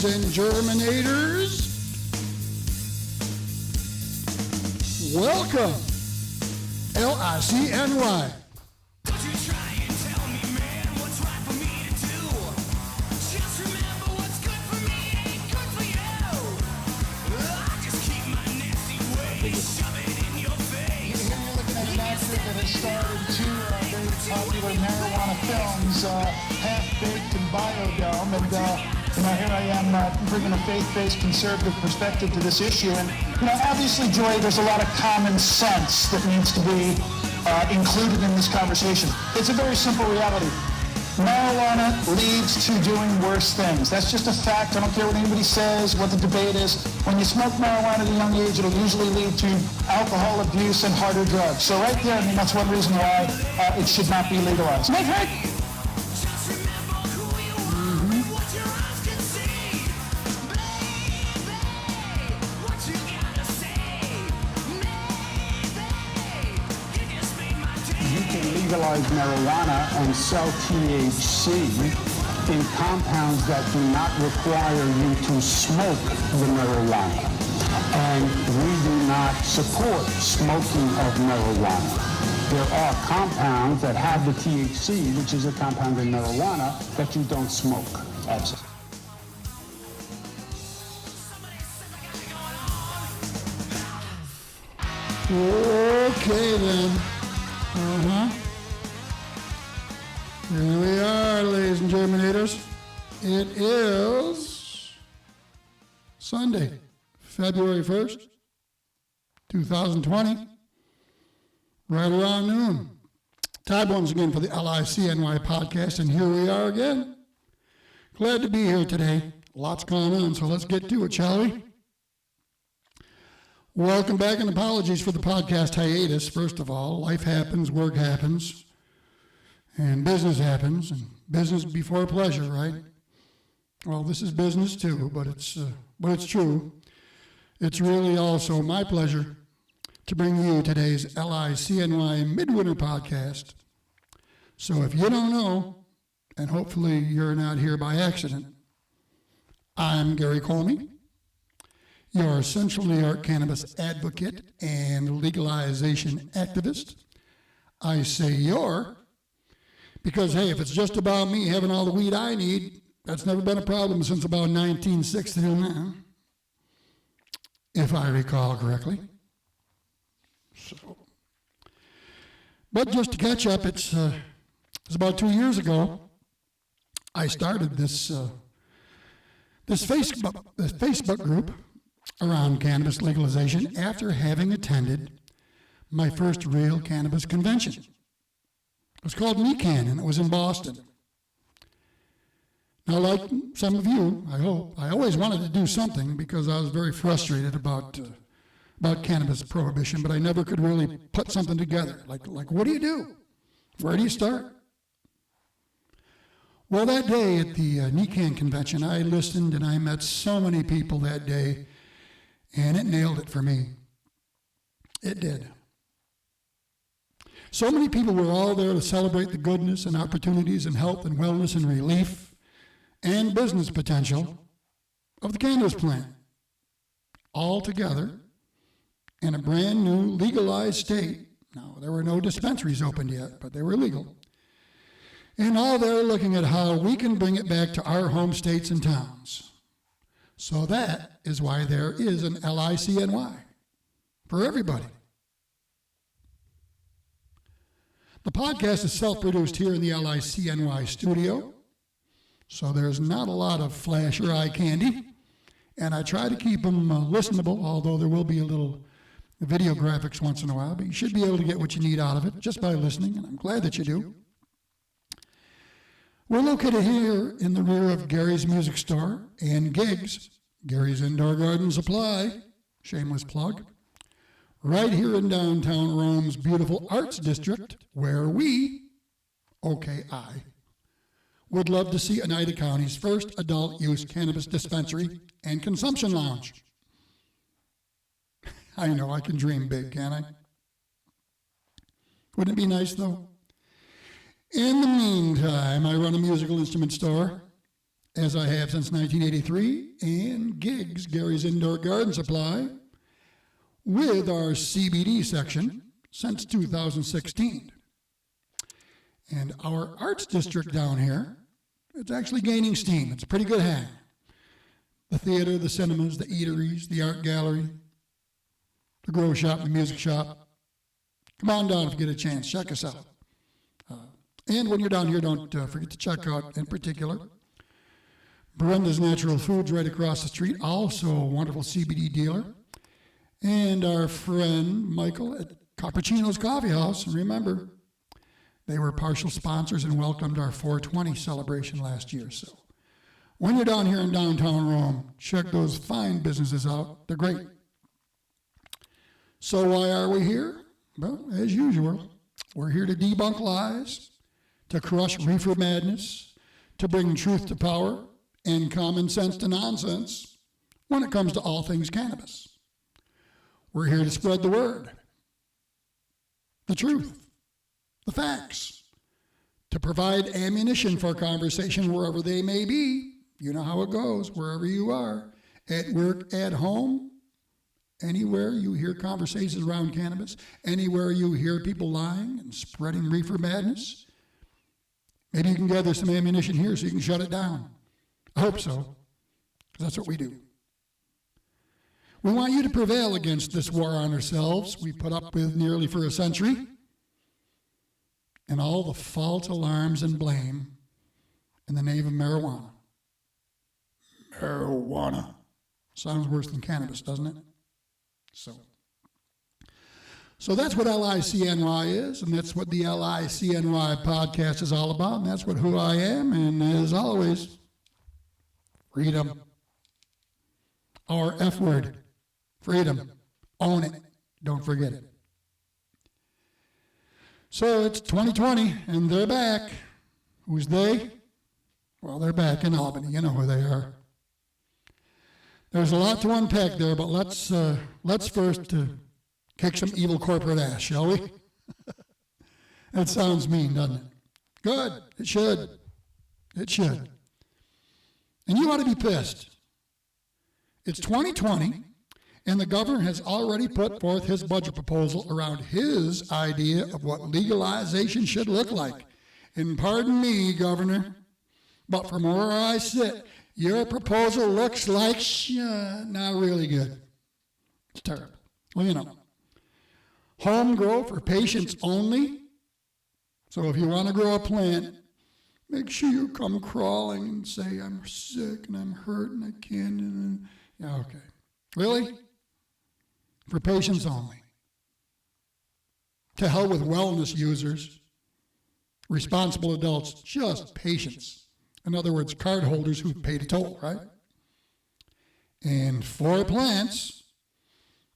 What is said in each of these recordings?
and Germinators, welcome, LICNY. Don't you try and tell me, man, what's right for me to do. Just remember what's good for me ain't good for you. I just keep my nasty ways, shove it in your face. Here you're looking at an actor that has starred in two very popular marijuana films, Half-Baked and Biodome, and here I am bringing a faith-based conservative perspective to this issue. And obviously, Joy, there's a lot of common sense that needs to be included in this conversation. It's a very simple reality. Marijuana leads to doing worse things. That's just a fact. I don't care what anybody says, what the debate is. When you smoke marijuana at a young age, it'll usually lead to alcohol abuse and harder drugs. So right there, that's one reason why it should not be legalized. Make right. Just remember who you are, what your eyes can see. Baby, what you gotta say. Maybe, you just made my day. You can legalize marijuana and sell THC in compounds that do not require you to smoke the marijuana. And we do not support smoking of marijuana. There are compounds that have the THC, which is a compound in marijuana, that you don't smoke. Absolutely. Okay then. Here we are, ladies and Germinators. It is Sunday, February 1st, 2020, right around noon. Time once again for the LICNY podcast, and here we are again. Glad to be here today. Lots going on, so let's get to it, shall we? Welcome back, and apologies for the podcast hiatus. First of all, life happens, work happens, and business happens, and business before pleasure, right? Well, this is business too, but it's true. It's really also my pleasure to bring you today's LICNY Midwinter podcast. So if you don't know, and hopefully you're not here by accident, I'm Gary Comey, your Central New York cannabis advocate and legalization activist. I say your because, hey, if it's just about me having all the weed I need, that's never been a problem since about 1969, if I recall correctly. But just to catch up, it's about 2 years ago, I started this Facebook group around cannabis legalization after having attended my first real cannabis convention. It was called LICNY, and it was in Boston. Now, like some of you, I hope, I always wanted to do something because I was very frustrated about cannabis prohibition, but I never could really put something together. Like what do you do? Where do you start? Well, that day at the LICNY convention, I listened and I met so many people that day, and it nailed it for me. It did. So many people were all there to celebrate the goodness and opportunities and health and wellness and relief and business potential of the cannabis plant, all together in a brand new legalized state. Now, there were no dispensaries opened yet, but they were legal. And all there looking at how we can bring it back to our home states and towns. So that is why there is an LICNY for everybody. The podcast is self-produced here in the LICNY studio, so there's not a lot of flash or eye candy, and I try to keep them listenable, although there will be a little video graphics once in a while, but you should be able to get what you need out of it just by listening, and I'm glad that you do. We're located here in the rear of Gary's Music Store and Gigs, Gary's Indoor Garden Supply, shameless plug, right here in downtown Rome's beautiful Arts District, where we, I, would love to see Oneida County's first adult-use cannabis dispensary and consumption lounge. I know, I can dream big, can't I? Wouldn't it be nice, though? In the meantime, I run a musical instrument store as I have since 1983, and Gigs, Gary's Indoor Garden Supply, with our CBD section since 2016. And our arts district down here, it's actually gaining steam. It's a pretty good hang. The theater, the cinemas, the eateries, the art gallery, the grow shop, the music shop. Come on down if you get a chance. Check us out. And when you're down here, don't forget to check out, in particular, Brenda's Natural Foods right across the street, also a wonderful CBD dealer. And our friend Michael at Cappuccino's Coffee House. And remember, they were partial sponsors and welcomed our 420 celebration last year. So when you're down here in downtown Rome, check those fine businesses out. They're great. So why are we here? Well, as usual, we're here to debunk lies, to crush reefer madness, to bring truth to power and common sense to nonsense when it comes to all things cannabis. We're here to spread the word, the truth, the facts, to provide ammunition for conversation wherever they may be. You know how it goes, wherever you are, at work, at home, anywhere you hear conversations around cannabis, anywhere you hear people lying and spreading reefer madness. Maybe you can gather some ammunition here so you can shut it down. I hope so, because that's what we do. We want you to prevail against this war on ourselves we put up with nearly for a century, and all the false alarms and blame in the name of marijuana. Marijuana. Sounds worse than cannabis, doesn't it? So that's what LICNY is, and that's what the LICNY podcast is all about, and that's what who I am, and as always, freedom. Our F word, freedom. Own it. Don't forget it. So it's 2020, and they're back. Who's they? Well, they're back in Albany. You know who they are. There's a lot to unpack there, but let's first kick some evil corporate ass, shall we? That sounds mean, doesn't it? Good. It should. It should. And you ought to be pissed. It's 2020, and the governor has already put forth his budget proposal around his idea of what legalization should look like. And pardon me, Governor, but from where I sit, your proposal looks like not really good. It's terrible. Well, you know, home grow for patients only. So if you want to grow a plant, make sure you come crawling and say, I'm sick and I'm hurt and I can't. And yeah, okay. Really? For patients only. To hell with wellness users, responsible adults, just patients. In other words, card holders who've paid a toll, right? And for plants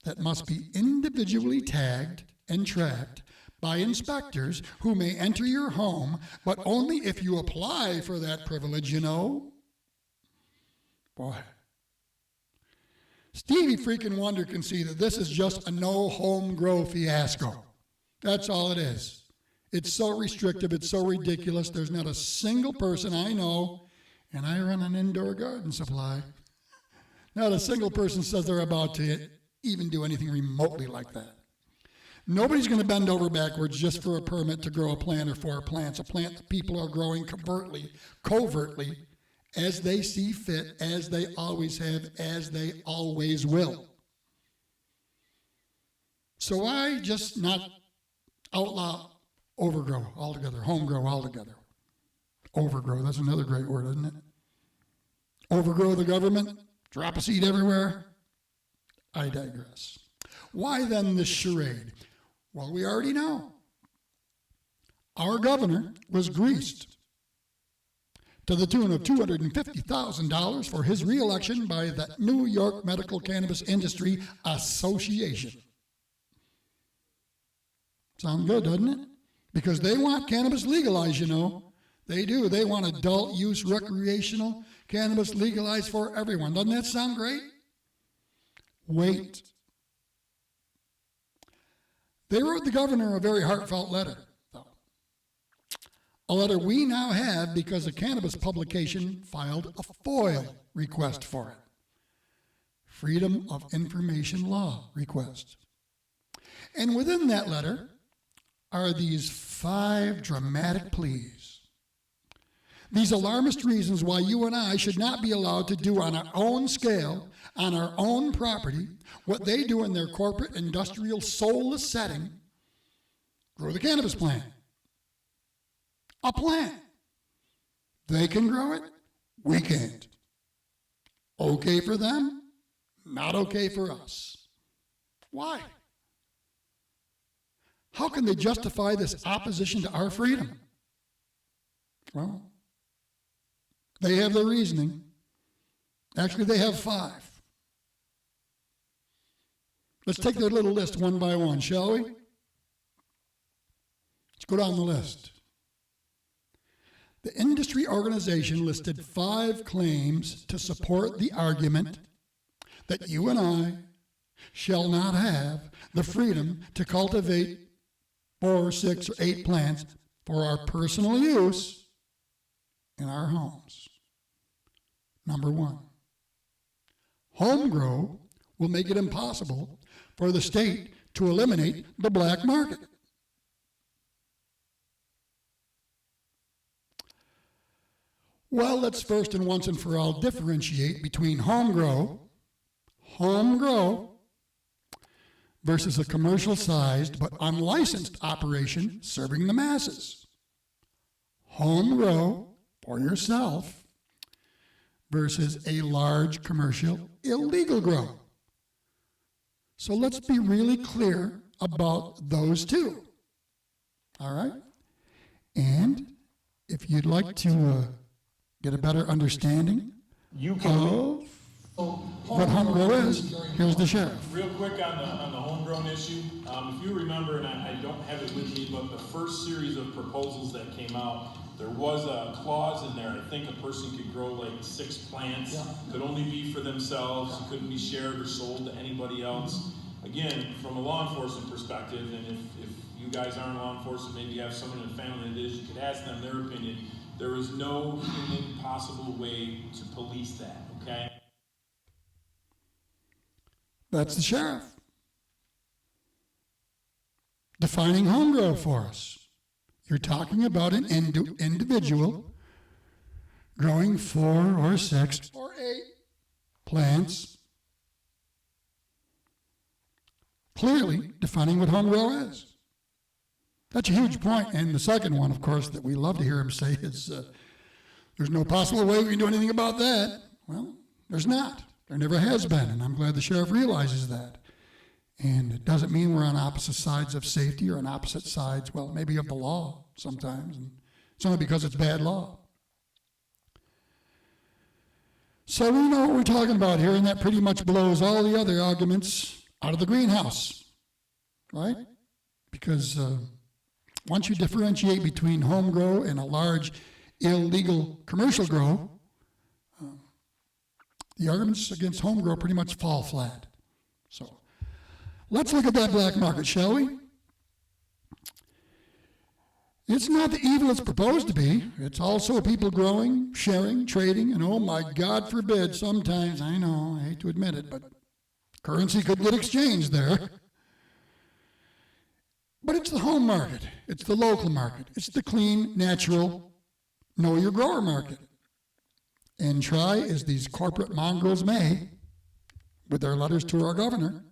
that must be individually tagged and tracked by inspectors who may enter your home, but only if you apply for that privilege, you know. Boy. Stevie freaking Wonder can see that this is just a no home grow fiasco. That's all it is. It's so restrictive, it's so ridiculous. There's not a single person I know, and I run an indoor garden supply. Not a single person says they're about to even do anything remotely like that. Nobody's going to bend over backwards just for a permit to grow a plant or for plants. A plant that people are growing covertly, as they see fit, as they always have, as they always will. So why just not outlaw overgrow altogether, home grow altogether? Overgrow, that's another great word, isn't it? Overgrow the government, drop a seed everywhere. I digress. Why then this charade? Well, we already know. Our governor was greased to the tune of $250,000 for his reelection by the New York Medical Cannabis Industry Association. Sound good, doesn't it? Because they want cannabis legalized, you know. They do. They want adult use recreational cannabis legalized for everyone. Doesn't that sound great? Wait. They wrote the governor a very heartfelt letter, though. a letter we now have because a cannabis publication filed a FOIL request for it. Freedom of Information Law request. And within that letter are these 5 dramatic pleas. These alarmist reasons why you and I should not be allowed to do on our own scale, on our own property, what they do in their corporate, industrial, soulless setting, grow the cannabis plant. A plant. They can grow it, we can't. Okay for them, not okay for us. Why? How can they justify this opposition to our freedom? Well, they have their reasoning. Actually, they have 5. Let's take their little list one by one, shall we? Let's go down the list. The industry organization listed 5 claims to support the argument that you and I shall not have the freedom to cultivate 4, 6, or 8 plants for our personal use in our homes. Number 1, home grow will make it impossible for the state to eliminate the black market. Well, let's first and once and for all differentiate between home grow versus a commercial-sized but unlicensed operation serving the masses. Home grow for yourself versus a large commercial illegal grow. So let's be really clear about those two. All right? And if you'd like to get a better understanding of what home grow is, here's the sheriff. Real quick on the homegrown issue, if you remember, and I don't have it with me, but the first series of proposals that came out, there was a clause in there. I think a person could grow like 6 plants, could only be for themselves, couldn't be shared or sold to anybody else. Again, from a law enforcement perspective, and if you guys aren't law enforcement, maybe you have someone in the family that is, you could ask them their opinion. There is no human possible way to police that, okay? That's the sheriff. Defining home grow for us. You're talking about an individual growing 4 or 6 or 8 plants, clearly defining what home grow is. That's a huge point. And the second one, of course, that we love to hear him say is, there's no possible way we can do anything about that. Well, there's not. There never has been, and I'm glad the sheriff realizes that. And it doesn't mean we're on opposite sides of safety or on opposite sides, well, maybe of the law sometimes. And it's only because it's bad law. So we know what we're talking about here, and that pretty much blows all the other arguments out of the greenhouse, right? Because once you differentiate between home grow and a large illegal commercial grow, the arguments against home grow pretty much fall flat. So let's look at that black market, shall we? It's not the evil it's proposed to be. It's also people growing, sharing, trading, and oh my God forbid, sometimes, I know, I hate to admit it, but currency could get exchanged there. But it's the home market. It's the local market. It's the clean, natural, know your grower market. And try as these corporate mongrels may, with their letters to our governor,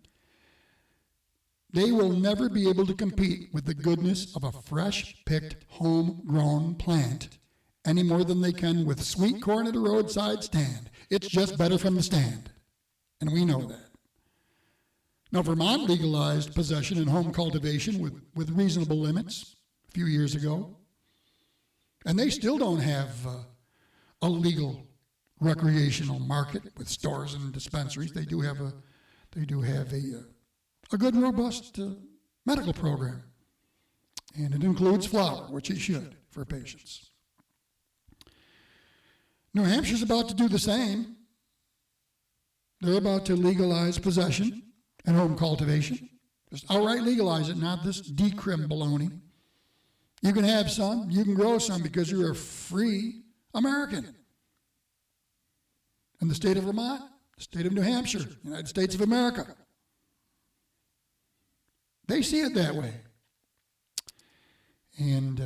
they will never be able to compete with the goodness of a fresh-picked, home-grown plant any more than they can with sweet corn at a roadside stand. It's just better from the stand, and we know that. Now, Vermont legalized possession and home cultivation with reasonable limits a few years ago, and they still don't have a legal recreational market with stores and dispensaries. They do have a good, robust medical program, and it includes flower, which it should for patients. New Hampshire's about to do the same. They're about to legalize possession and home cultivation. Just outright legalize it, not this decrim baloney. You can have some, you can grow some because you're a free American. In the state of Vermont, the state of New Hampshire, United States of America. They see it that way. And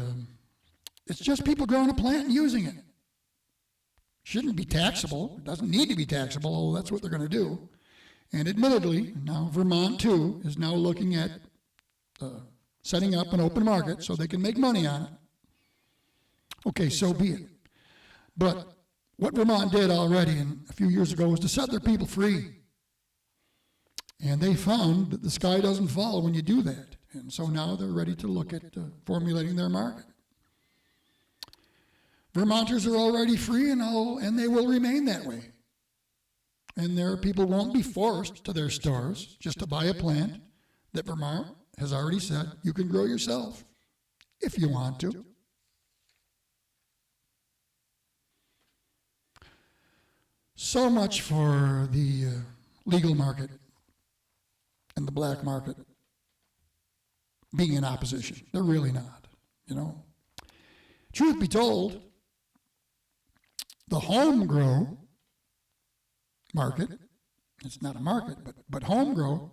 it's just people growing a plant and using it. Shouldn't be taxable. It doesn't need to be taxable, although that's what they're going to do. And admittedly, now Vermont, too, is now looking at setting up an open market so they can make money on it. Okay, so be it. But what Vermont did already a few years ago was to set their people free. And they found that the sky doesn't fall when you do that. And so now they're ready to look at formulating their market. Vermonters are already free and they will remain that way. And their people won't be forced to their stores just to buy a plant that Vermont has already said you can grow yourself if you want to. So much for the legal market and the black market being in opposition. They're really not, Truth be told, the home grow market, it's not a market, but home grow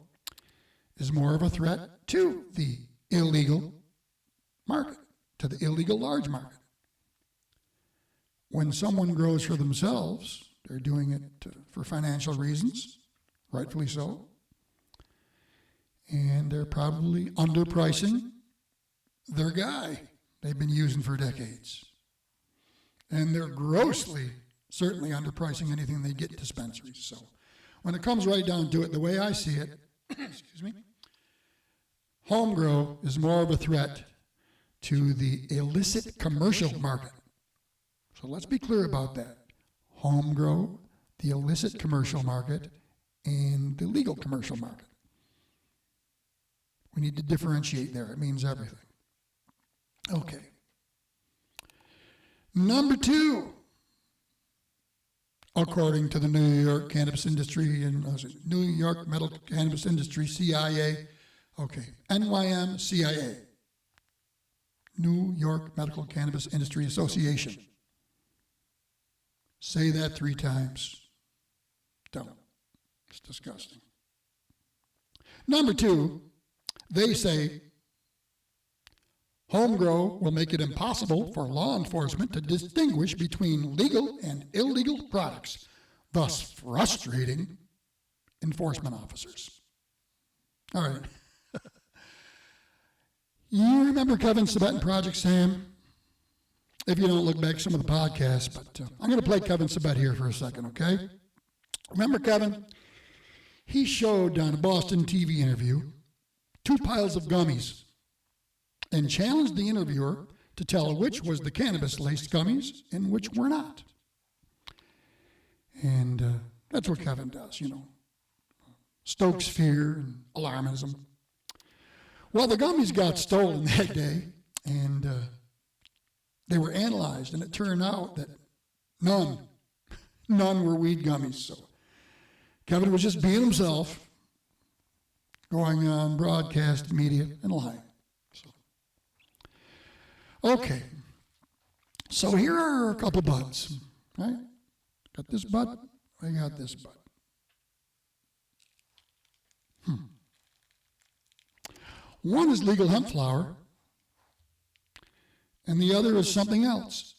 is more of a threat to the illegal market, to the illegal large market. When someone grows for themselves, they're doing it for financial reasons, rightfully so. And they're probably underpricing their guy they've been using for decades. And they're grossly, certainly underpricing anything they get in dispensaries. So when it comes right down to it, the way I see it, excuse me, home grow is more of a threat to the illicit commercial market. So let's be clear about that. Home grow, the illicit commercial market, and the legal commercial market. We need to differentiate there. It means everything. Okay. Number 2, according to the New York Cannabis Industry and New York Medical Cannabis Industry, CIA, NYM, CIA, New York Medical Cannabis Industry Association. Say that 3 times. Don't. It's disgusting. Number 2, they say home grow will make it impossible for law enforcement to distinguish between legal and illegal products, thus frustrating enforcement officers. All right. You remember Kevin Sabet and Project Sam? If you don't look back some of the podcasts, but I'm going to play Kevin Sabet here for a second, okay? Remember Kevin? He showed on a Boston TV interview 2 piles of gummies and challenged the interviewer to tell which was the cannabis-laced gummies and which were not. And that's what Kevin does, stokes fear and alarmism. Well, the gummies got stolen that day, and they were analyzed, and it turned out that none were weed gummies. So Kevin was just being himself, going on broadcast media and lying. Okay, so here are a couple buds, right? Got this bud, I got this bud. One is legal hemp flower, and the other is something else.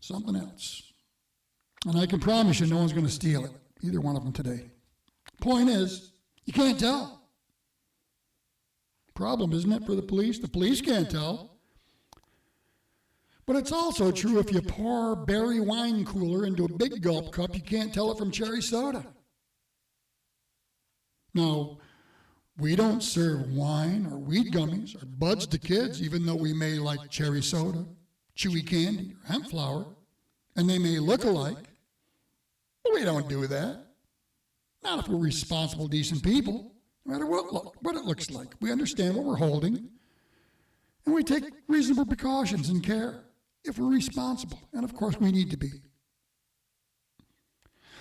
Something else. And I can promise you no one's going to steal it, either one of them today. Point is, you can't tell. Problem, isn't it, for the police? The police can't tell. But it's also true if you pour berry wine cooler into a big gulp cup, you can't tell it from cherry soda. Now, we don't serve wine or weed gummies or buds to kids, even though we may like cherry soda, chewy candy, or hemp flower, and they may look alike. But we don't do that. Not if we're responsible, decent people, no matter what it looks like. We understand what we're holding, and we take reasonable precautions and care if we're responsible, and of course we need to be.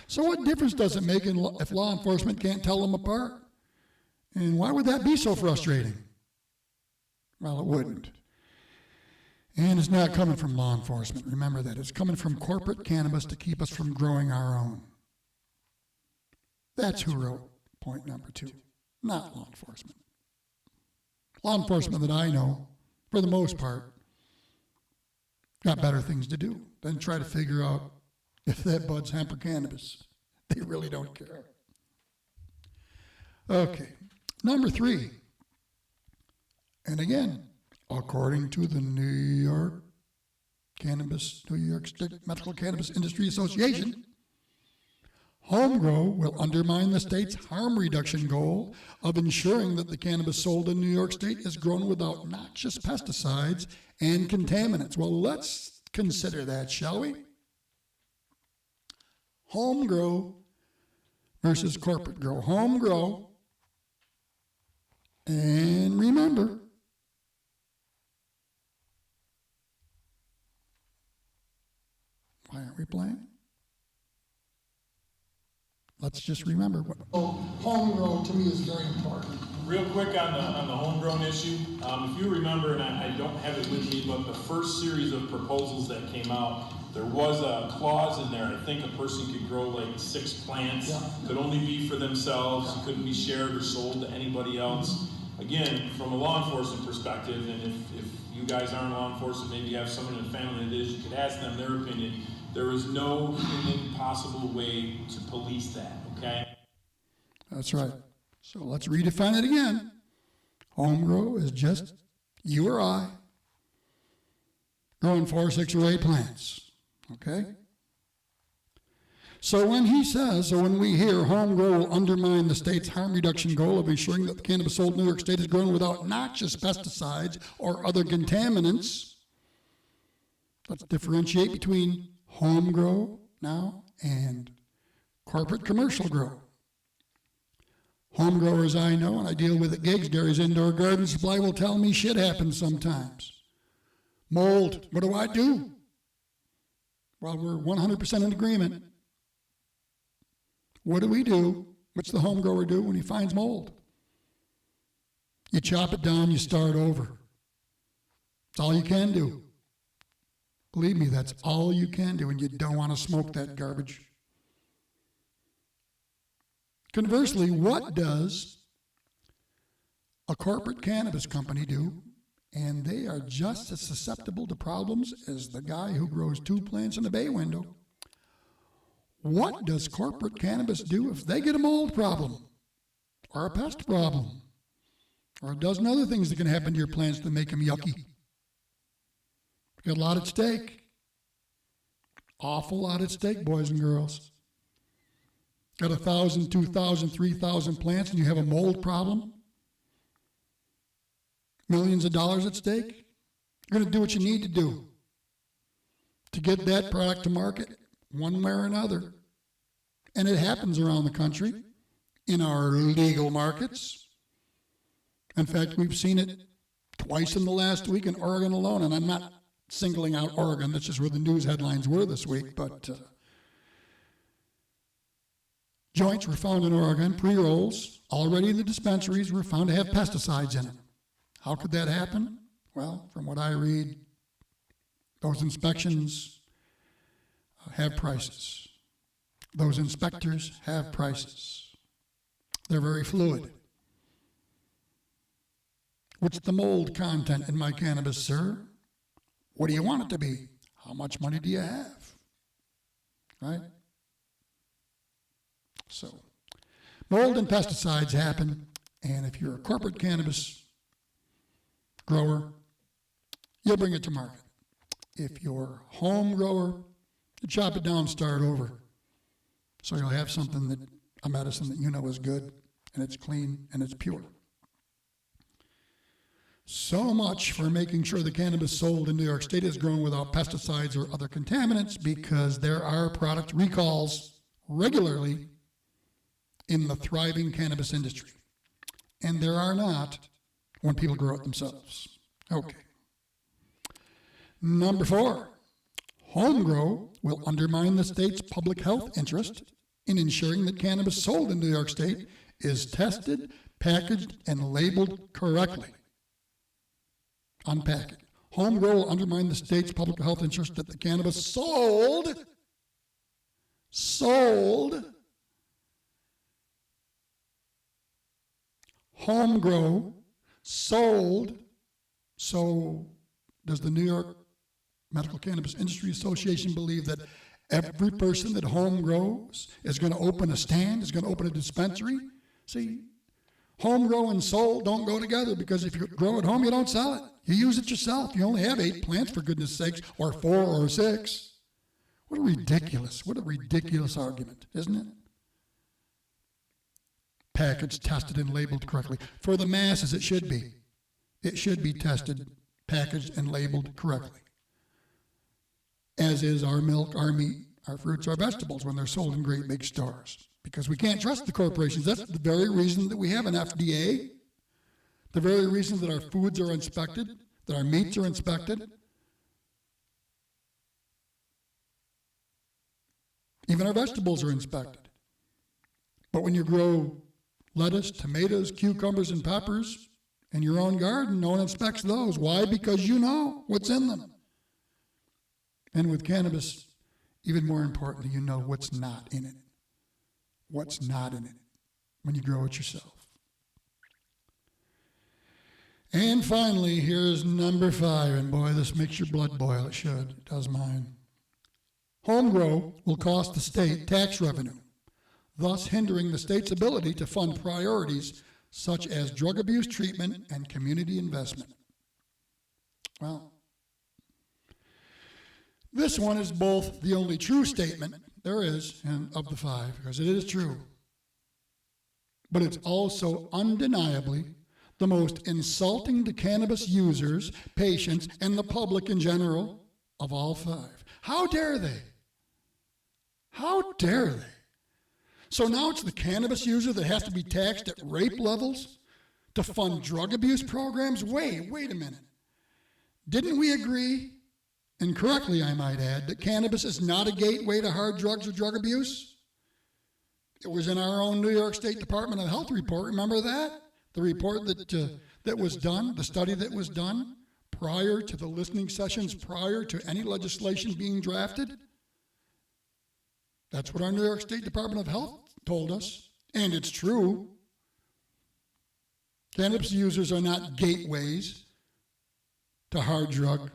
So what difference does it make if law enforcement can't tell them apart? And why would that be so frustrating? Well, it wouldn't. And it's not coming from law enforcement. Remember that. It's coming from corporate cannabis to keep us from growing our own. That's who wrote point number 2, not law enforcement. Law enforcement that I know, for the most part, got better things to do than try to figure out if that bud's hemp or cannabis. They really don't care. Okay, number 3. And again, according to the New York State Medical Cannabis Industry Association, home grow will undermine the state's harm reduction goal of ensuring that the cannabis sold in New York State is grown without noxious pesticides and contaminants. Well, let's consider that, shall we? Home grow versus corporate grow. Home grow, and remember, why aren't we playing? Let's just remember what home grow to me is very important. Real quick on the homegrown issue, if you remember, and I don't have it with me, but the first series of proposals that came out, there was a clause in there. I think a person could grow like 6 plants, could only be for themselves, couldn't be shared or sold to anybody else. Again, from a law enforcement perspective, and if you guys aren't law enforcement, maybe you have someone in the family that is, you could ask them their opinion. There is no human possible way to police that, okay? That's right. So let's redefine it again. Home grow is just you or I growing 4, 6, or 8 plants, okay? So when we hear home grow will undermine the state's harm reduction goal of ensuring that the cannabis sold in New York State is grown without noxious pesticides or other contaminants, let's differentiate between home grow now and corporate commercial grow. Home growers I know, and I deal with at gigs, Gary's Indoor Garden Supply will tell me shit happens sometimes. Mold, what do? Well, we're 100% in agreement. What do we do? What's the home grower do when he finds mold? You chop it down, you start over. That's all you can do. Believe me, that's all you can do, and you don't want to smoke that garbage. Conversely, what does a corporate cannabis company do? And they are just as susceptible to problems as the guy who grows 2 plants in a bay window. What does corporate cannabis do if they get a mold problem or a pest problem or a dozen other things that can happen to your plants that make them yucky? You got a lot at stake. Awful lot at stake, boys and girls. Got 1,000, 2,000, 3,000 plants and you have a mold problem? Millions of dollars at stake? You're going to do what you need to do to get that product to market one way or another. And it happens around the country in our legal markets. In fact, we've seen it twice in the last week in Oregon alone, and I'm not singling out Oregon, that's just where the news headlines were this week, but joints were found in Oregon, pre-rolls, already in the dispensaries, were found to have pesticides in them. How could that happen? Well, from what I read, those inspections have prices. Those inspectors have prices. They're very fluid. What's the mold content in my cannabis, sir? What do you want it to be? How much money do you have? Right? So, mold and pesticides happen, and if you're a corporate cannabis grower, you'll bring it to market. If you're a home grower, you chop it down, start over. So you'll have something a medicine that you know is good, and it's clean, and it's pure. So much for making sure the cannabis sold in New York State is grown without pesticides or other contaminants, because there are product recalls regularly in the thriving cannabis industry. And there are not when people grow it themselves. Okay. Number 4, home grow will undermine the state's public health interest in ensuring that cannabis sold in New York State is tested, packaged, and labeled correctly. Unpack it. Home grow will undermine the state's public health interest that the cannabis sold, home grow, sold. So does the New York Medical Cannabis Industry Association believe that every person that home grows is going to open a stand, is going to open a dispensary? See, home grow and sold don't go together, because if you grow at home, you don't sell it. You use it yourself. You only have 8 plants, for goodness sakes, or 4 or 6. What a ridiculous argument, isn't it? Packaged, tested, and labeled correctly. For the masses, it should be. It should be tested, packaged, and labeled correctly. As is our milk, our meat, our fruits, our vegetables when they're sold in great big stores. Because we can't trust the corporations. That's the very reason that we have an FDA. The very reason that our foods are inspected, that our meats are inspected. Even our vegetables are inspected. But when you grow lettuce, tomatoes, cucumbers, and peppers in your own garden, no one inspects those. Why? Because you know what's in them. And with cannabis, even more importantly, you know what's not in it. What's not in it when you grow it yourself. And finally, here's number 5, and boy, this makes your blood boil. It should. It does mine. Home grow will cost the state tax revenue, thus hindering the state's ability to fund priorities such as drug abuse treatment and community investment. Well, this one is both the only true statement there is of the 5, because it is true, but it's also undeniably the most insulting to cannabis users, patients, and the public in general of all 5. How dare they? How dare they? So now it's the cannabis user that has to be taxed at rape levels to fund drug abuse programs? Wait a minute. Didn't we agree, and correctly I might add, that cannabis is not a gateway to hard drugs or drug abuse? It was in our own New York State Department of Health report. Remember that? The report that was done, the study that was done prior to the listening sessions, prior to any legislation being drafted? That's what our New York State Department of Health told us, and it's true. Cannabis users are not gateways to hard drug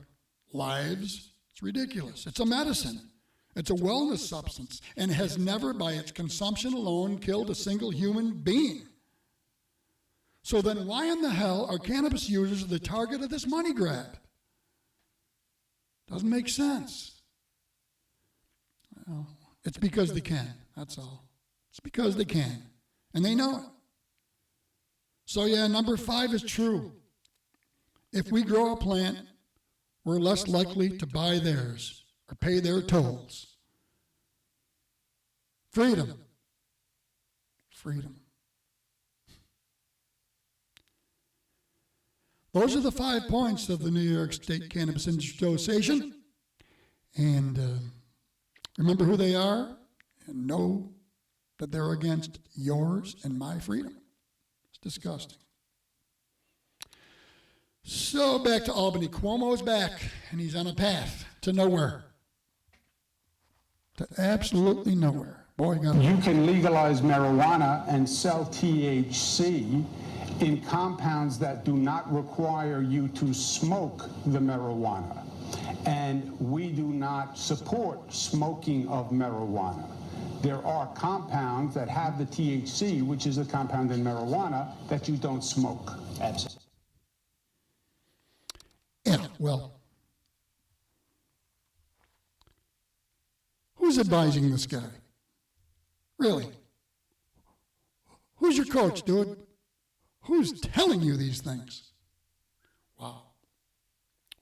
lives. It's ridiculous. It's a medicine. It's a wellness substance, and has never, by its consumption alone, killed a single human being. So then why in the hell are cannabis users the target of this money grab? Doesn't make sense. Well, it's because they can, that's all. It's because they can, and they know it. So yeah, number 5 is true. If we grow a plant, we're less likely to buy theirs or pay their tolls. Freedom. Those are the 5 points of the New York State Cannabis Industry Association. And remember who they are, and know that they're against yours and my freedom. It's disgusting. So back to Albany. Cuomo's back, and he's on a path to nowhere. To absolutely nowhere. Boy, You can legalize marijuana and sell THC in compounds that do not require you to smoke the marijuana. And we do not support smoking of marijuana. There are compounds that have the THC, which is a compound in marijuana, that you don't smoke. Absolutely. Yeah, well, who's advising this guy? Really? Who's your coach, dude? Who's telling you these things? Wow.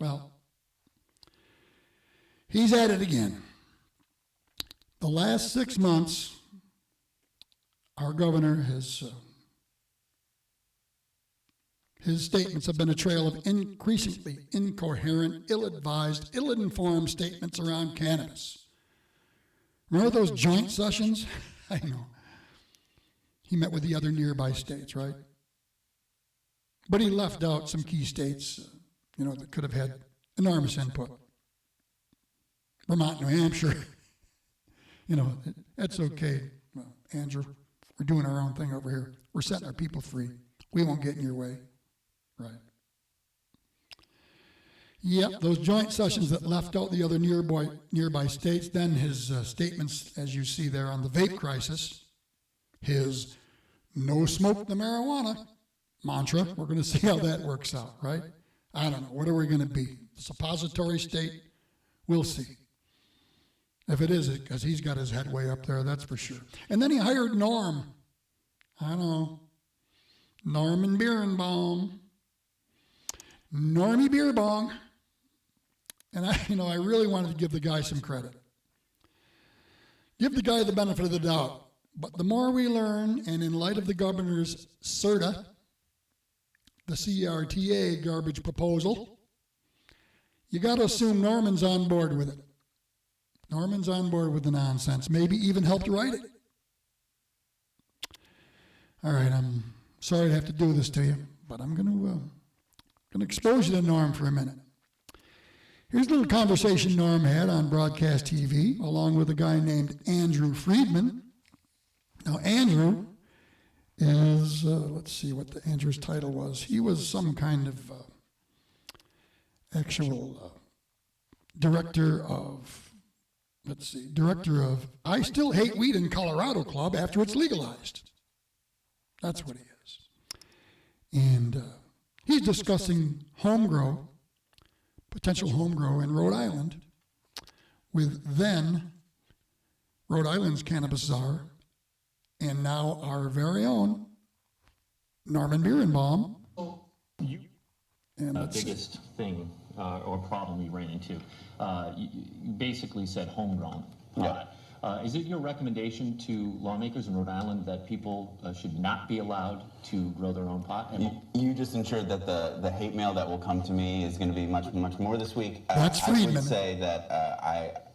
Well, he's at it again. The last 6 months, our governor has, his statements have been a trail of increasingly incoherent, ill-advised, ill-informed statements around cannabis. Remember those joint sessions? I know. He met with the other nearby states, right? But he left out some key states that could have had enormous input. Vermont, New Hampshire, that's okay, Andrew. We're doing our own thing over here. We're setting our people free. We won't get in your way, right? Yep, those joint sessions that left out the other nearby states, then his statements, as you see there on the vape crisis, his no smoke the marijuana mantra, we're going to see how that works out, right? I don't know. What are we going to be? Suppository state? We'll see. If it is, because he's got his head way up there, that's for sure. And then he hired Norm. I know. Norman Bierenbaum. Normie Beerbong. And I really wanted to give the guy some credit. Give the guy the benefit of the doubt. But the more we learn, and in light of the governor's CERTA, the CRTA garbage proposal, you got to assume Norman's on board with it. Norman's on board with the nonsense, maybe even helped write it. All right, I'm sorry to have to do this to you, but I'm going to expose you to Norm for a minute. Here's a little conversation Norm had on broadcast TV, along with a guy named Andrew Friedman. Now, Andrew is, let's see what Andrew's title was. He was some kind of actual director of I Still Hate Weed in Colorado Club after it's legalized. That's what he is. And he's discussing potential home grow in Rhode Island with then Rhode Island's cannabis czar and now our very own Norman Bierenbaum. And The biggest thing or problem we ran into, you basically said homegrown pot. Is it your recommendation to lawmakers in Rhode Island that people should not be allowed to grow their own pot? You just ensured that the hate mail that will come to me is going to be much more this week. That's Friedman. I would say that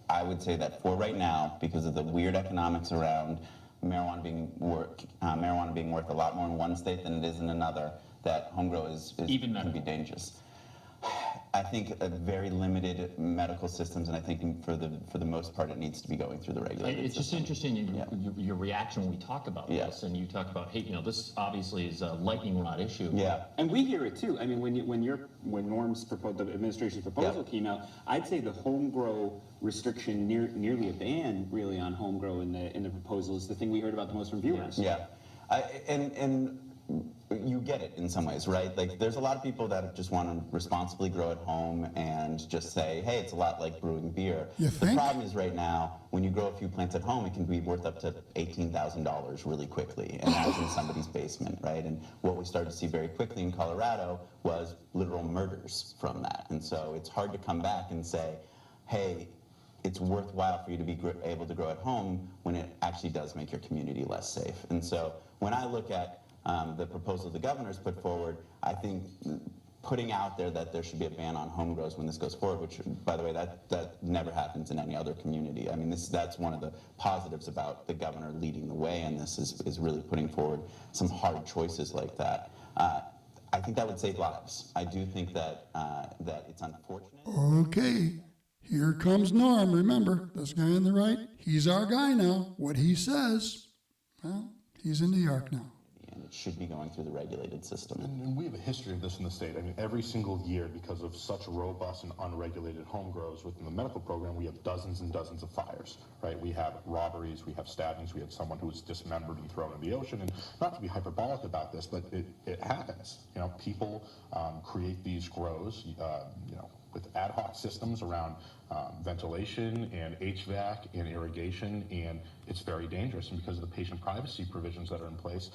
I would say that for right now, because of the weird economics around marijuana being worth a lot more in one state than it is in another, that home grow is Even can be dangerous. I think a very limited medical systems, and I think for the most part, it needs to be going through the regulated It's just system. interesting your reaction when we talk about this, and you talk about, hey, this obviously is a lightning rod issue. Yeah. And we hear it too. I mean, when Norm's the administration's proposal came out, I'd say the home grow restriction, nearly a ban, really, on home grow in the proposal is the thing we heard about the most from viewers. Yeah, and you get it in some ways, right? Like, there's a lot of people that just want to responsibly grow at home and just say, hey, it's a lot like brewing beer. You The think? problem is right now, when you grow a few plants at home, it can be worth up to $18,000 really quickly, and that was in somebody's basement, right? And what we started to see very quickly in Colorado was literal murders from that. And so it's hard to come back and say, hey, it's worthwhile for you to be able to grow at home when it actually does make your community less safe. And so when I look at the proposal the governor's put forward, I think putting out there that there should be a ban on home grows when this goes forward, which, by the way, that never happens in any other community. I mean, that's one of the positives about the governor leading the way in this is really putting forward some hard choices like that. I think that would save lives. I do think that it's unfortunate. Okay, here comes Norm. Remember, this guy on the right, he's our guy now. What he says, well, he's in New York now. And it should be going through the regulated system. And we have a history of this in the state. I mean, every single year, because of such robust and unregulated home grows within the medical program, we have dozens and dozens of fires, right? We have robberies, we have stabbings, we have someone who was dismembered and thrown in the ocean. And not to be hyperbolic about this, but it happens. People create these grows, with ad hoc systems around ventilation and HVAC and irrigation, and it's very dangerous. And because of the patient privacy provisions that are in place,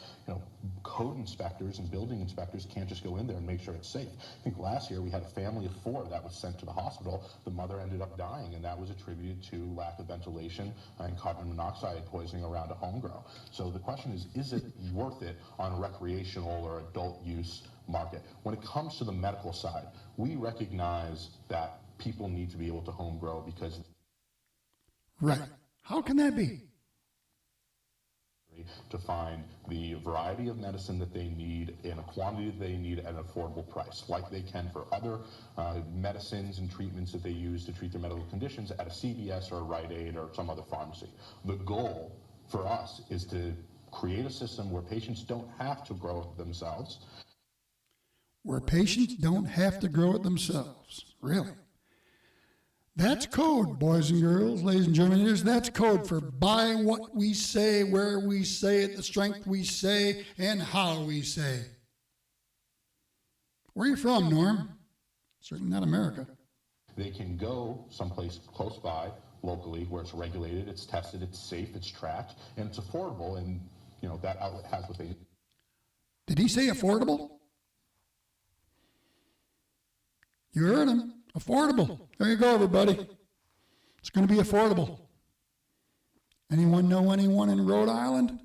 code inspectors and building inspectors can't just go in there and make sure it's safe. I think last year we had a family of 4 that was sent to the hospital. The mother ended up dying, and that was attributed to lack of ventilation and carbon monoxide poisoning around a home grow. So the question is it worth it on a recreational or adult use market? When it comes to the medical side, we recognize that people need to be able to home grow because Right. How can that be? to find the variety of medicine that they need in a quantity that they need at an affordable price, like they can for other medicines and treatments that they use to treat their medical conditions at a CVS or a Rite Aid or some other pharmacy. The goal for us is to create a system where patients don't have to grow it themselves. Where patients don't have to grow it themselves. Really? That's code, boys and girls, ladies and germinators. That's code for buy what we say, where we say it, the strength we say, and how we say. Where are you from, Norm? Certainly not America. They can go someplace close by, locally, where it's regulated, it's tested, it's safe, it's tracked, and it's affordable, and that outlet has what they need. Did he say affordable? You heard him. Affordable. There you go, everybody. It's going to be affordable. Anyone know anyone in Rhode Island?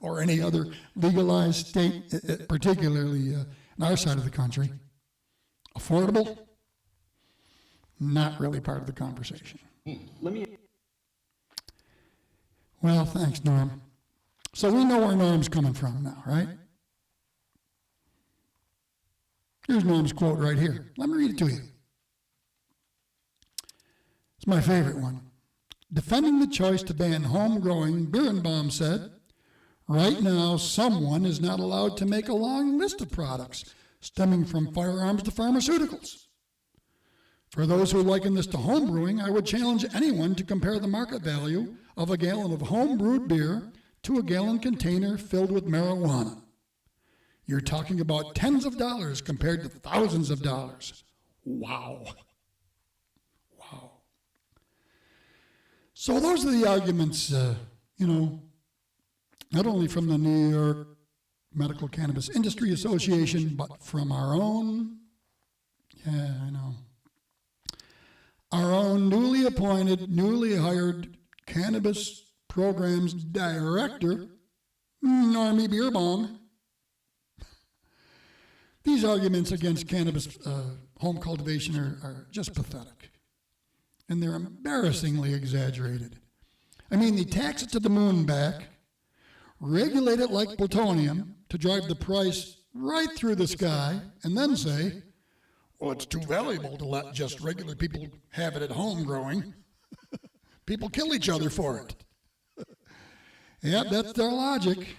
Or any other legalized state, particularly in our side of the country? Affordable? Not really part of the conversation. Well, thanks, Norm. So we know where Norm's coming from now, right? Here's Norm's quote right here. Let me read it to you. It's my favorite one. Defending the choice to ban home-growing, Birnbaum said, right now someone is not allowed to make a long list of products stemming from firearms to pharmaceuticals. For those who liken this to home brewing, I would challenge anyone to compare the market value of a gallon of home-brewed beer to a gallon container filled with marijuana. You're talking about tens of dollars compared to thousands of dollars. Wow. Wow. So those are the arguments, not only from the New York Medical Cannabis Industry Association, but from our own, our own newly appointed, newly hired cannabis programs director, Normie Beerbaum. These arguments against cannabis home cultivation are just pathetic. And they're embarrassingly exaggerated. I mean, they tax it to the moon back, regulate it like plutonium to drive the price right through the sky, and then say, well, it's too valuable to let just regular people have it at home growing. People kill each other for it. Yep, that's their logic.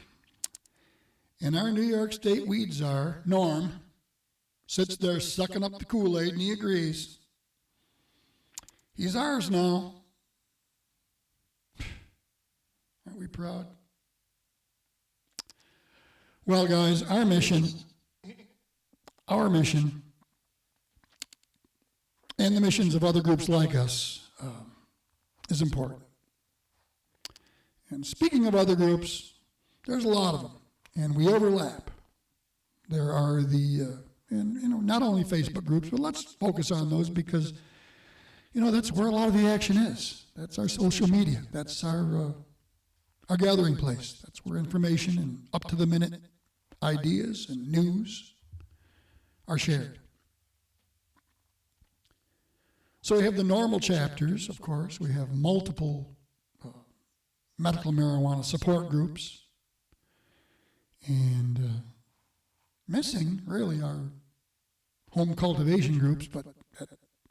And our New York State weed czar, Norm, sits there sucking up the Kool-Aid, and he agrees. He's ours now. Aren't we proud? Well, guys, our mission, and the missions of other groups like us is important. And speaking of other groups, there's a lot of them. And we overlap. There are not only Facebook groups, but let's focus on those because, that's where a lot of the action is. That's our social media. That's our gathering place. That's where information and up-to-the-minute ideas and news are shared. So we have the normal chapters, of course. We have multiple medical marijuana support groups. And missing, really, are home cultivation groups, but that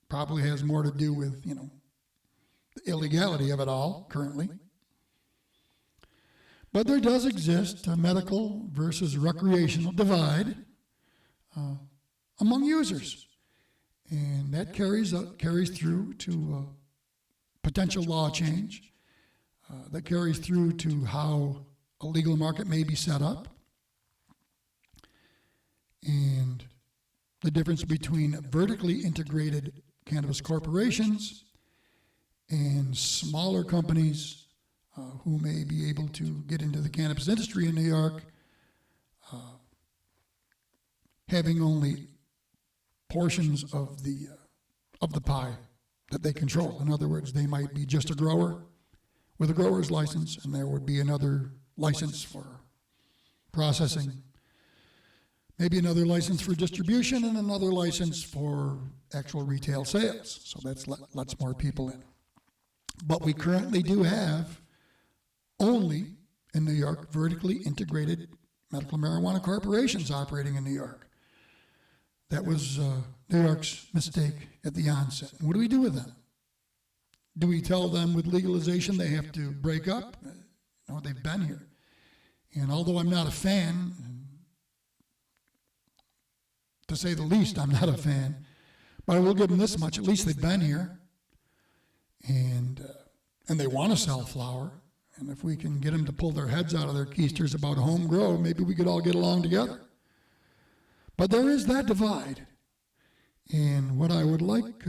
probably has more to do with, the illegality of it all currently. But there does exist a medical versus recreational divide among users. And that carries through to potential law change. That carries through to how a legal market may be set up. And the difference between vertically integrated cannabis corporations and smaller companies who may be able to get into the cannabis industry in New York, having only portions of the pie that they control. In other words, they might be just a grower with a grower's license, and there would be another license for processing, maybe another license for distribution, and another license for actual retail sales. So that's lets more people in. But we currently do have only in New York vertically integrated medical marijuana corporations operating in New York. That was New York's mistake at the onset. And what do we do with them? Do we tell them with legalization they have to break up? No, they've been here. And although I'm not a fan, to say the least, I'm not a fan, but I will give them this much. At least they've been here. And they want to sell flower. And if we can get them to pull their heads out of their keisters about home grow, maybe we could all get along together. But there is that divide. And what I would like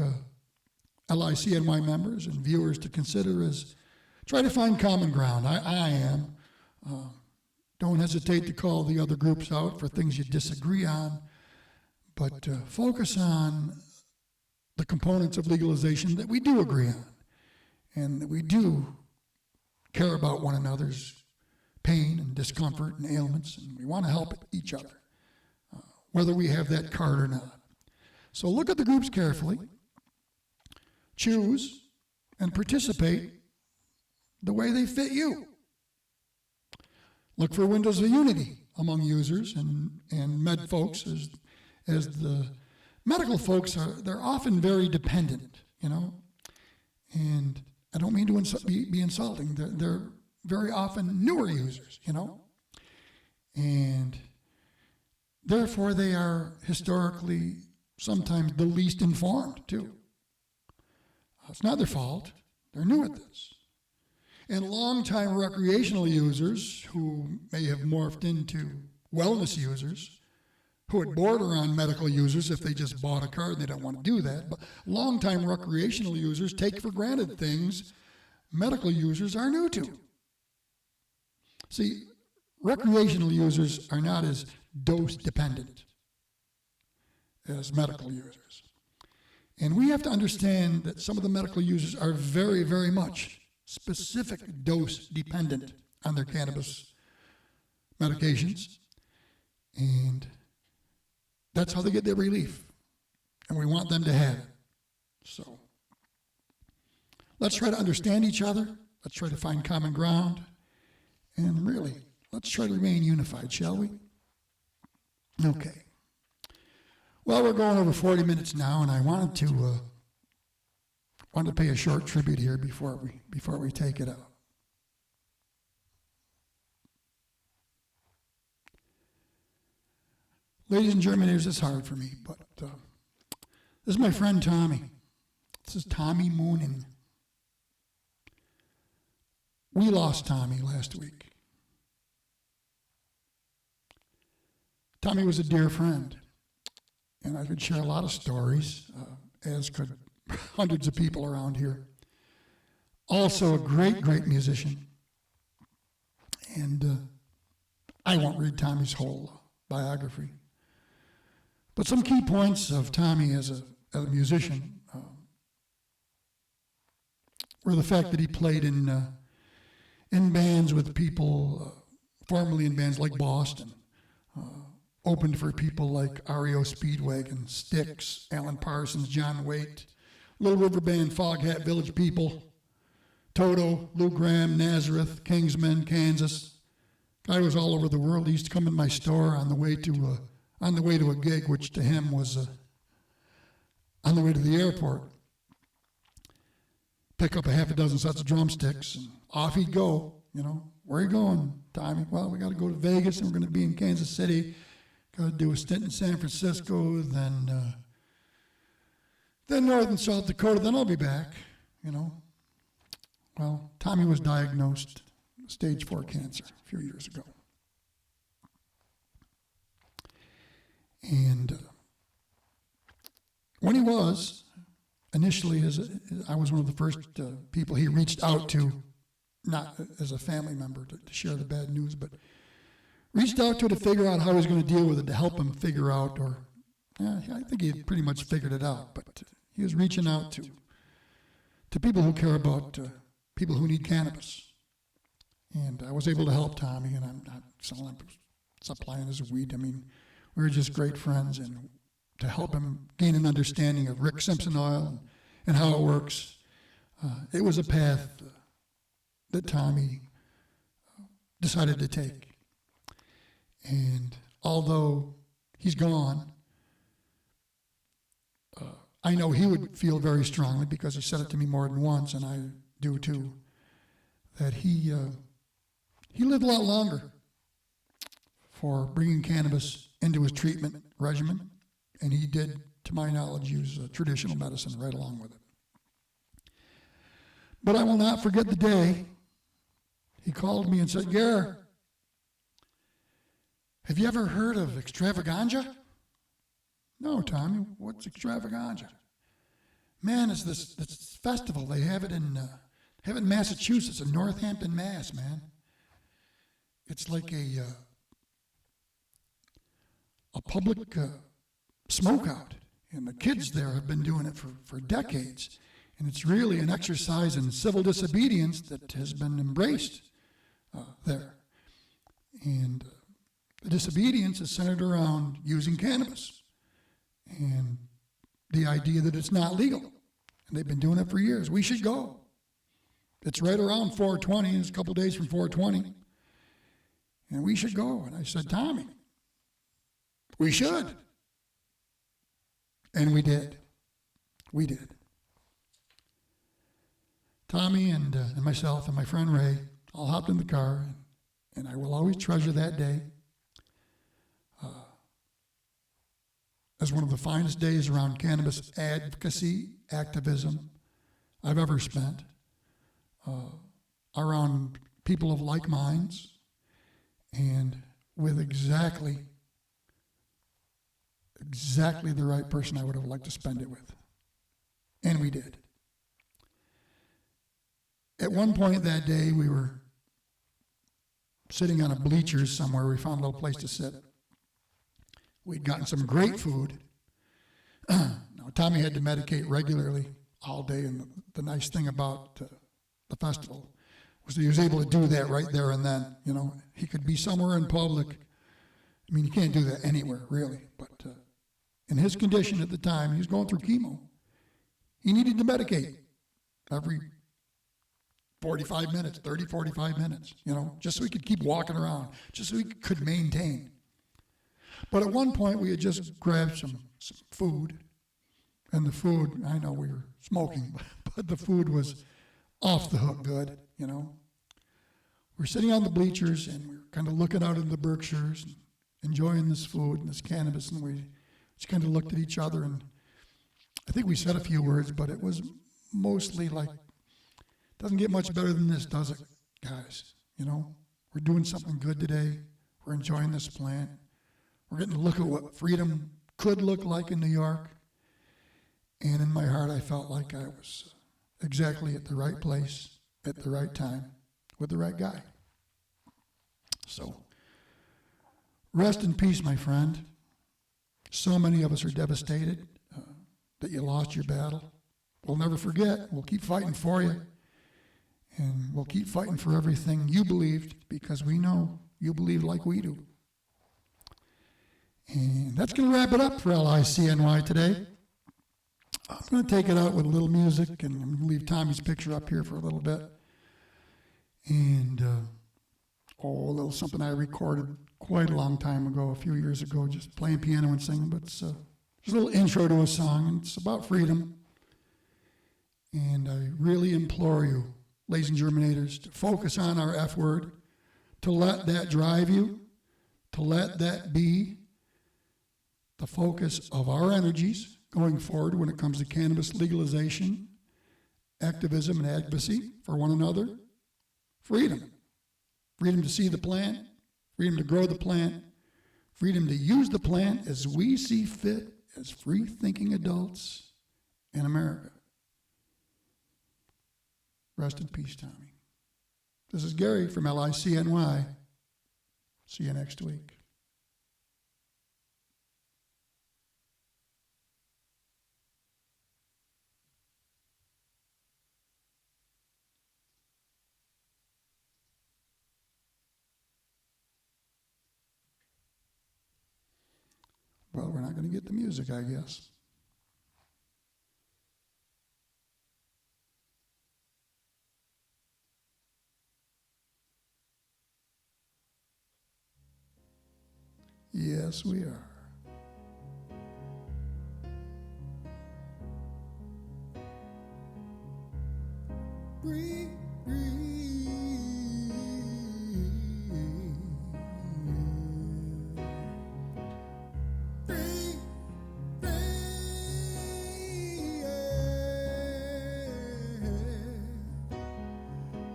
LICNY members and viewers to consider is try to find common ground. I am. Don't hesitate to call the other groups out for things you disagree on, but focus on the components of legalization that we do agree on and that we do care about one another's pain and discomfort and ailments, and we want to help each other, whether we have that card or not. So look at the groups carefully, choose, and participate the way they fit you. Look for windows of unity among users and med folks, as the medical folks they're often very dependent, and I don't mean to be insulting. They're very often newer users, and therefore they are historically sometimes the least informed too. It's not their fault. They're new at this. And longtime recreational users who may have morphed into wellness users, who would border on medical users if they just bought a card and they don't want to do that. But longtime recreational users take for granted things medical users are new to. See, recreational users are not as dose dependent as medical users. And we have to understand that some of the medical users are very, very much specific dose dependent on their cannabis medications. And that's how they get their relief. And we want them to have it. So let's try to understand each other. Let's try to find common ground. And really, let's try to remain unified, shall we? Okay. Well, we're going over 40 minutes now, and I wanted to pay a short tribute here before we take it out. Ladies and Germanators, it's hard for me, but this is my friend Tommy. This is Tommy Moonin. We lost Tommy last week. Tommy was a dear friend, and I could share a lot of stories, as could hundreds of people around here. Also a great, great musician. And I won't read Tommy's whole biography. But some key points of Tommy as a musician were the fact that he played in bands with people, formerly in bands like Boston, opened for people like REO Speedwagon, Styx, Alan Parsons, John Waite, Little River Band, Foghat Village People, Toto, Lou Graham, Nazareth, Kingsmen, Kansas. Guy was all over the world. He used to come in my store on the way to a gig, which to him was on the way to the airport. Pick up a half a dozen sets of drumsticks, and off he'd go. Where are you going, Tommy? Well, we got to go to Vegas, and we're going to be in Kansas City. Got to do a stint in San Francisco, then North and South Dakota, then I'll be back, Well, Tommy was diagnosed stage 4 cancer a few years ago. And when he was, initially, I was one of the first people he reached out to, not as a family member to share the bad news, but reached out to figure out how he was going to deal with it, to help him figure out, I think he had pretty much figured it out, but he was reaching out to people who care about people who need cannabis. And I was able to help Tommy, and I'm not supplying his weed. I mean, we were just great friends, and to help him gain an understanding of Rick Simpson oil and how it works. It was a path that Tommy decided to take. And although he's gone, I know he would feel very strongly, because he said it to me more than once, and I do too, that he lived a lot longer for bringing cannabis into his treatment regimen, and he did, to my knowledge, use traditional medicine right along with it. But I will not forget the day he called me and said, "Gare, have you ever heard of extravaganza?" "No, Tommy, what's extravaganza?" "Man, it's this festival. They have it in Massachusetts, in Northampton, Mass, man. It's like a public smokeout, and the kids there have been doing it for decades. And it's really an exercise in civil disobedience that has been embraced there. And the disobedience is centered around using cannabis and the idea that it's not legal. And they've been doing it for years. We should go. It's right around 420. It's a couple days from 420. And we should go." And I said, "Tommy, we should." And we did. We did. Tommy and myself and my friend Ray all hopped in the car, and I will always treasure that day as one of the finest days around cannabis advocacy, activism I've ever spent, around people of like minds, and with exactly the right person I would have liked to spend it with. And we did. At one point that day, we were sitting on a bleachers somewhere. We found a little place to sit. We'd gotten some great food. Now, Tommy had to medicate regularly all day, and the nice thing about the festival was that he was able to do that right there and then. You know, he could be somewhere in public. I mean, you can't do that anywhere, really. But in his condition at the time, he was going through chemo. He needed to medicate every 45 minutes, 30, 45 minutes, just so he could keep walking around, just so he could maintain. But at one point, we had just grabbed some food, and the food, I know we were smoking, but the food was off the hook good, We're sitting on the bleachers, and we're kind of looking out into the Berkshires, and enjoying this food and this cannabis, and we just kind of looked at each other, and I think we said a few words, but it was mostly like, "Doesn't get much better than this, does it, guys? We're doing something good today. We're enjoying this plant. We're getting to look at what freedom could look like in New York." And in my heart, I felt like I was exactly at the right place, at the right time, with the right guy. So, rest in peace, my friend. So many of us are devastated that you lost your battle. We'll never forget. We'll keep fighting for you. And we'll keep fighting for everything you believed, because we know you believe like we do. And that's going to wrap it up for LICNY today. I'm going to take it out with a little music, and I'm going to leave Tommy's picture up here for a little bit. And, a little something I recorded quite a long time ago, a few years ago, just playing piano and singing. But it's just a little intro to a song, and it's about freedom. And I really implore you, ladies and germinators, to focus on our F word, to let that drive you, to let that be the focus of our energies going forward when it comes to cannabis legalization, activism, and advocacy for one another. Freedom. Freedom to see the plant, freedom to grow the plant, freedom to use the plant as we see fit as free-thinking adults in America. Rest in peace, Tommy. This is Gary from LICNY. See you next week. Well, we're not going to get the music, I guess. Yes, we are. Breathe, breathe,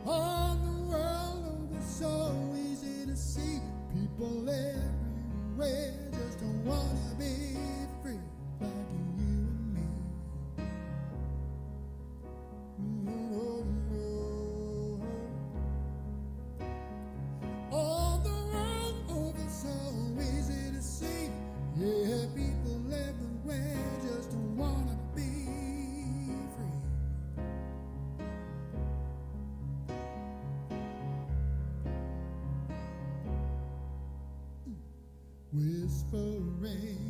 on the world over, so easy to see. People everywhere just don't wanna be free like you and me. On the world over, so easy to see. Yeah, people everywhere just don't wanna be free. Whispering